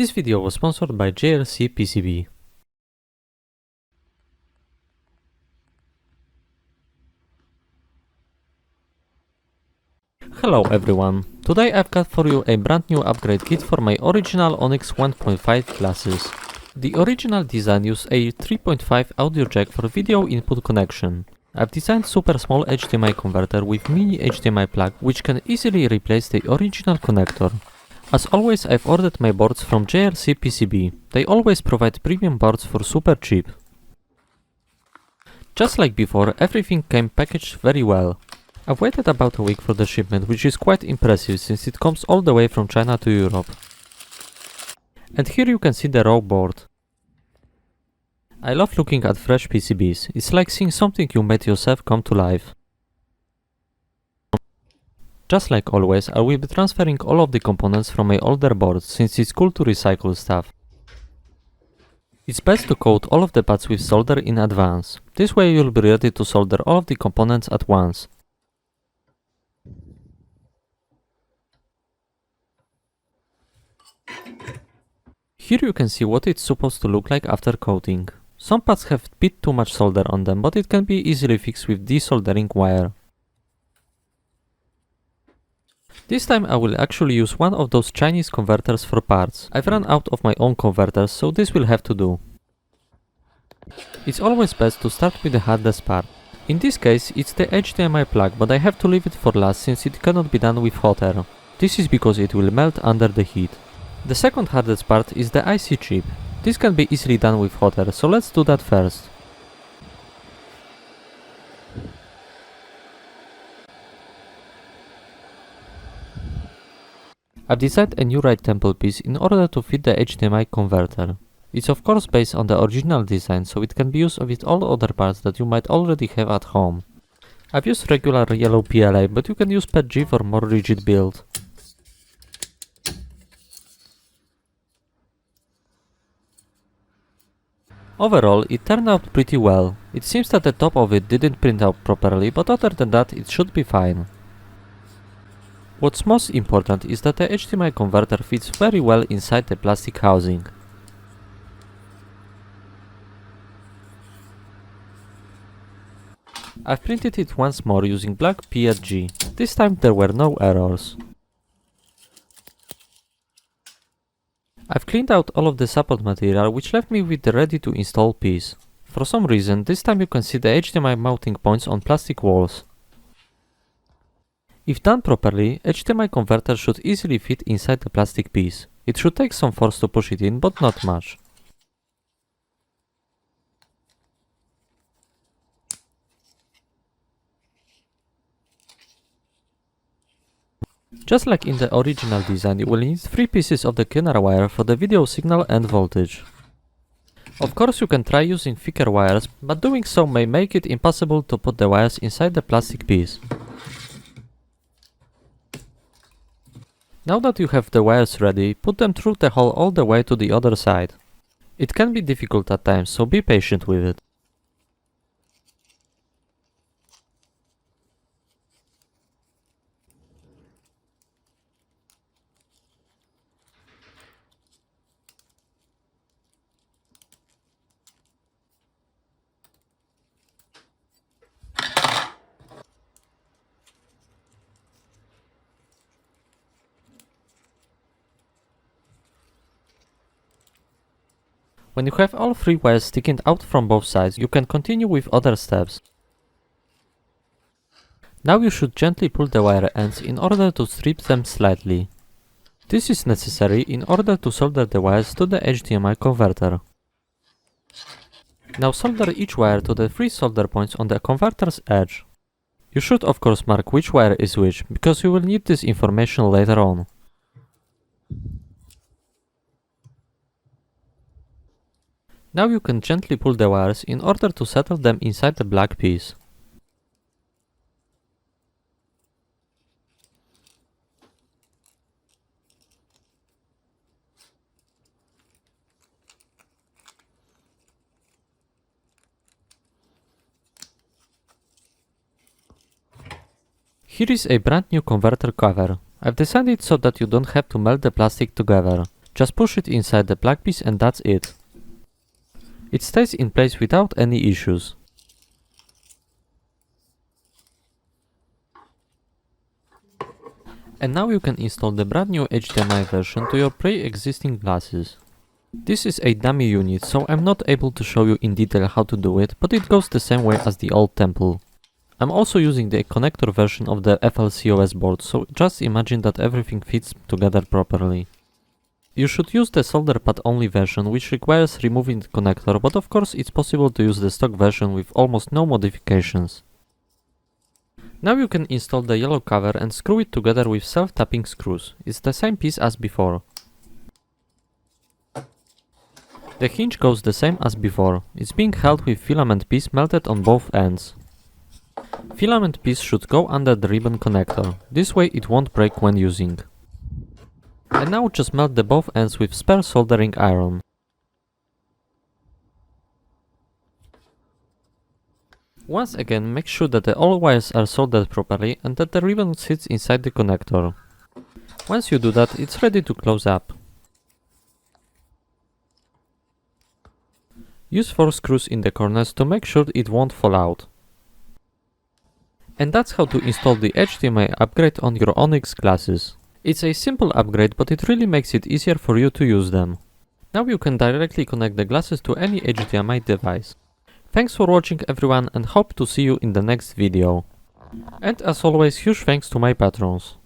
This video was sponsored by JLC PCB. Hello everyone, today I've got for you a brand new upgrade kit for my original Onyx 1.5 glasses. The original design used a 3.5 audio jack for video input connection. I've designed super small HDMI converter with mini HDMI plug which can easily replace the original connector. As always, I've ordered my boards from JLC PCB. They always provide premium boards for super cheap. Just like before, everything came packaged very well. I've waited about a week for the shipment, which is quite impressive since it comes all the way from China to Europe. And here you can see the raw board. I love looking at fresh PCBs. It's like seeing something you made yourself come to life. Just like always, I will be transferring all of the components from my older boards since it's cool to recycle stuff. It's best to coat all of the parts with solder in advance. This way you'll be ready to solder all of the components at once. Here you can see what it's supposed to look like after coating. Some parts have a bit too much solder on them, but it can be easily fixed with desoldering wire. This time I will actually use one of those Chinese converters for parts. I've run out of my own converters, so this will have to do. It's always best to start with the hardest part. In this case it's the HDMI plug, but I have to leave it for last since it cannot be done with hot air. This is because it will melt under the heat. The second hardest part is the IC chip. This can be easily done with hot air, so let's do that first. I've designed a new right temple piece in order to fit the HDMI converter. It's of course based on the original design, so it can be used with all other parts that you might already have at home. I've used regular yellow PLA, but you can use PETG for more rigid build. Overall, it turned out pretty well. It seems that the top of it didn't print out properly, but other than that it should be fine. What's most important is that the HDMI converter fits very well inside the plastic housing. I've printed it once more using black PETG. This time there were no errors. I've cleaned out all of the support material, which left me with the ready to install piece. For some reason, this time you can see the HDMI mounting points on plastic walls. If done properly, HDMI converter should easily fit inside the plastic piece. It should take some force to push it in, but not much. Just like in the original design, you will need 3 pieces of the Kenner wire for the video signal and voltage. Of course you can try using thicker wires, but doing so may make it impossible to put the wires inside the plastic piece. Now that you have the wires ready, put them through the hole all the way to the other side. It can be difficult at times, so be patient with it. When you have all 3 wires sticking out from both sides, you can continue with other steps. Now you should gently pull the wire ends in order to strip them slightly. This is necessary in order to solder the wires to the HDMI converter. Now solder each wire to the 3 solder points on the converter's edge. You should of course mark which wire is which, because you will need this information later on. Now you can gently pull the wires in order to settle them inside the black piece. Here is a brand new converter cover. I've designed it so that you don't have to melt the plastic together. Just push it inside the plug piece and that's it. It stays in place without any issues. And now you can install the brand new HDMI version to your pre-existing glasses. This is a dummy unit, so I'm not able to show you in detail how to do it, but it goes the same way as the old temple. I'm also using the connector version of the FLCOS board, so just imagine that everything fits together properly. You should use the solder pad only version, which requires removing the connector, but of course it's possible to use the stock version with almost no modifications. Now you can install the yellow cover and screw it together with self-tapping screws. It's the same piece as before. The hinge goes the same as before. It's being held with filament piece melted on both ends. Filament piece should go under the ribbon connector. This way it won't break when using. And now just melt the both ends with spare soldering iron. Once again, make sure that all wires are soldered properly and that the ribbon sits inside the connector. Once you do that, it's ready to close up. Use 4 screws in the corners to make sure it won't fall out. And that's how to install the HDMI upgrade on your Onyx glasses. It's a simple upgrade, but it really makes it easier for you to use them. Now you can directly connect the glasses to any HDMI device. Thanks for watching everyone and hope to see you in the next video. And as always, huge thanks to my patrons.